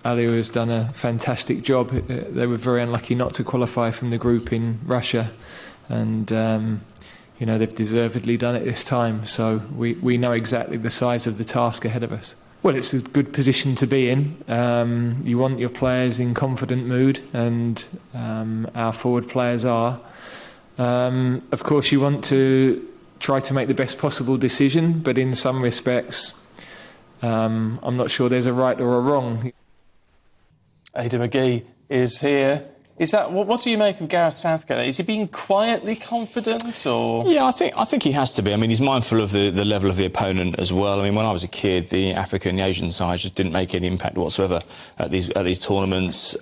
Aliou has done a fantastic job. They were very unlucky not to qualify from the group in Russia, and they've deservedly done it this time. So we know exactly the size of the task ahead of us. Well, it's a good position to be in. You want your players in confident mood, and our forward players are. Of course, you want to try to make the best possible decision, but in some respects, I'm not sure there's a right or a wrong. Aidan Magee is here. What do you make of Gareth Southgate? Is he being quietly confident, or...? Yeah, I think he has to be. I mean, he's mindful of the level of the opponent as well. I mean, when I was a kid, the African and Asian sides just didn't make any impact whatsoever at these tournaments.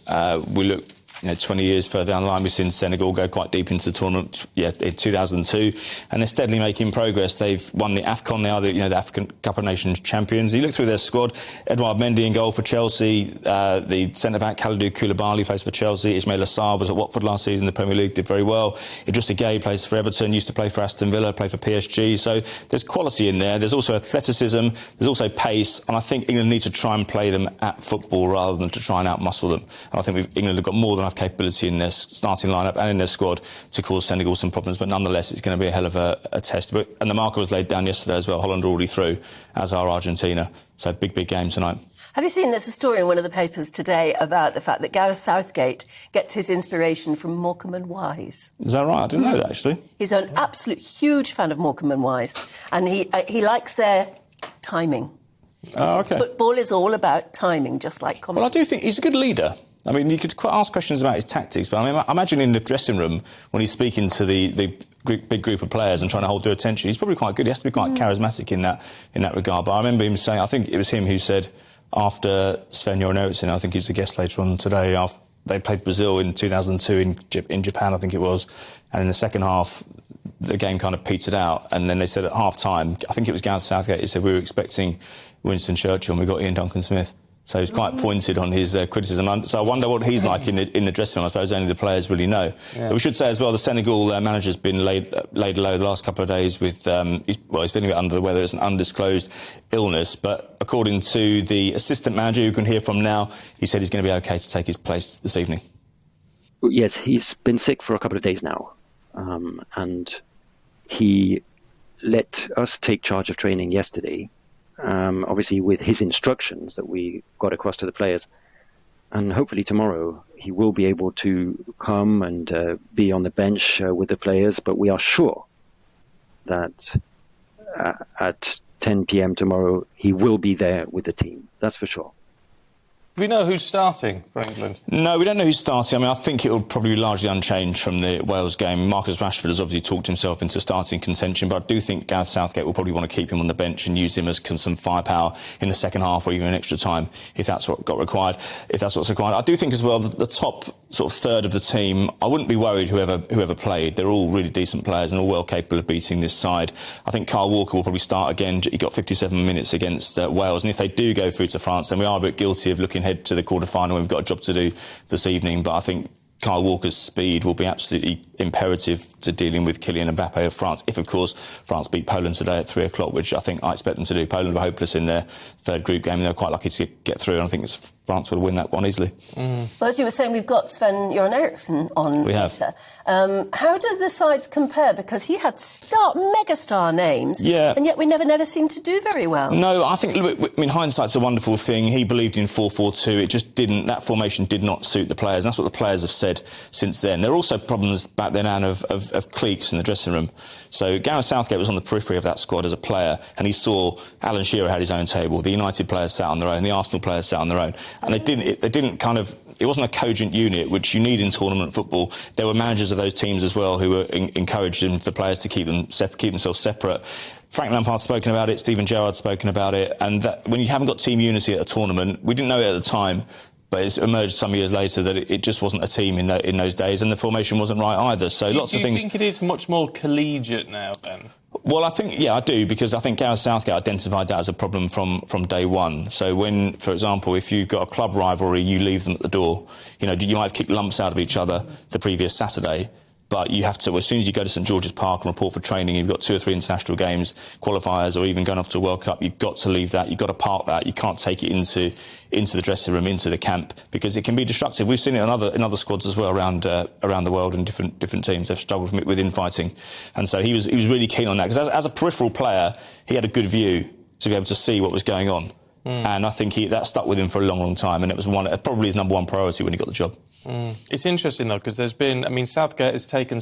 We look 20 years further down the line, we've seen Senegal go quite deep into the tournament, in 2002, and they're steadily making progress. They've won the AFCON, they are the African Cup of Nations champions. You look through their squad, Edouard Mendy in goal for Chelsea, the centre-back Kalidou Koulibaly plays for Chelsea, Ismail Assar was at Watford last season, the Premier League, did very well. Idrissa Gueye plays for Everton, used to play for Aston Villa, played for PSG, so there's quality in there, there's also athleticism, there's also pace, and I think England need to try and play them at football rather than to try and outmuscle them. And I think England have got more than enough capability in their starting lineup and in their squad to cause Senegal some problems, but nonetheless it's going to be a hell of a test. And the marker was laid down yesterday as well. Holland are already through, as are Argentina. So big game tonight. Have you seen, there's a story in one of the papers today about the fact that Gareth Southgate gets his inspiration from Morecambe and Wise? Is that right? I didn't know that, actually. He's an absolute huge fan of Morecambe and Wise, and he likes their timing. Oh, OK. Football is all about timing, just like comedy. Well, I do think he's a good leader. I mean, you could quite ask questions about his tactics, but I mean, I imagine in the dressing room, when he's speaking to the big group of players and trying to hold their attention, he's probably quite good. He has to be quite charismatic in that regard. But I remember him saying, I think it was him who said, after Sven-Göran Eriksson, I think he's a guest later on today, after they played Brazil in 2002 in Japan, I think it was, and in the second half, the game kind of petered out, and then they said at half-time, I think it was Gareth Southgate, he said, we were expecting Winston Churchill and we got Ian Duncan-Smith. So he's quite pointed on his criticism. So I wonder what he's like in the dressing room. I suppose only the players really know. Yeah. But we should say as well, the Senegal manager's been laid low the last couple of days with, he's feeling a bit under the weather. It's an undisclosed illness. But according to the assistant manager, who you can hear from now, he said he's going to be OK to take his place this evening. Yes, he's been sick for a couple of days now. And he let us take charge of training yesterday. Obviously with his instructions that we got across to the players, and hopefully tomorrow he will be able to come and be on the bench with the players, but we are sure that at 10 p.m. tomorrow he will be there with the team, that's for sure. Do we know who's starting for England? No, we don't know who's starting. I mean, I think it will probably be largely unchanged from the Wales game. Marcus Rashford has obviously talked himself into starting contention, but I do think Gareth Southgate will probably want to keep him on the bench and use him as some firepower in the second half or even in extra time if that's what's required. I do think as well the top sort of third of the team, I wouldn't be worried whoever played. They're all really decent players and all well capable of beating this side. I think Kyle Walker will probably start again. He got 57 minutes against Wales, and if they do go through to France, then we are a bit guilty of looking ahead to the quarter-final. We've got a job to do this evening, but I think Kyle Walker's speed will be absolutely imperative to dealing with Kylian Mbappe of France, if, of course, France beat Poland today at 3 o'clock, which I expect them to do. Poland were hopeless in their third group game, and they were quite lucky to get through, and I think France will win that one easily. Well, as you were saying, we've got Sven-Göran Eriksson on later. How do the sides compare? Because he had megastar names, and yet we never seemed to do very well. No, I think, hindsight's a wonderful thing. He believed in 4-4-2. It just didn't, that formation did not suit the players, and that's what the players have said since then. There are also problems back then, Anne, of cliques in the dressing room. So Gareth Southgate was on the periphery of that squad as a player, and he saw Alan Shearer had his own table. The United players sat on their own, the Arsenal players sat on their own, and they didn't kind of. It wasn't a cogent unit, which you need in tournament football. There were managers of those teams as well who were encouraging the players to keep themselves separate. Frank Lampard's spoken about it, Steven Gerrard's spoken about it, and that when you haven't got team unity at a tournament, we didn't know it at the time, but it's emerged some years later that it just wasn't a team in those days, and the formation wasn't right either. So lots of things. Do you think it is much more collegiate now, then? Well, I do, because I think Gareth Southgate identified that as a problem from day one. So when, for example, if you've got a club rivalry, you leave them at the door. You might have kicked lumps out of each other the previous Saturday, but you have to, as soon as you go to St George's Park and report for training, you've got 2 or 3 international games, qualifiers, or even going off to a World Cup, you've got to leave that, you've got to park that, you can't take it into the dressing room, into the camp, because it can be destructive. We've seen it in other squads as well around the world, and different teams have struggled with infighting, and so he was really keen on that, because as a peripheral player, he had a good view to be able to see what was going on. And I think that stuck with him for a long, long time, and it was probably his number one priority when he got the job. It's interesting, though, because there's been... I mean, Southgate has taken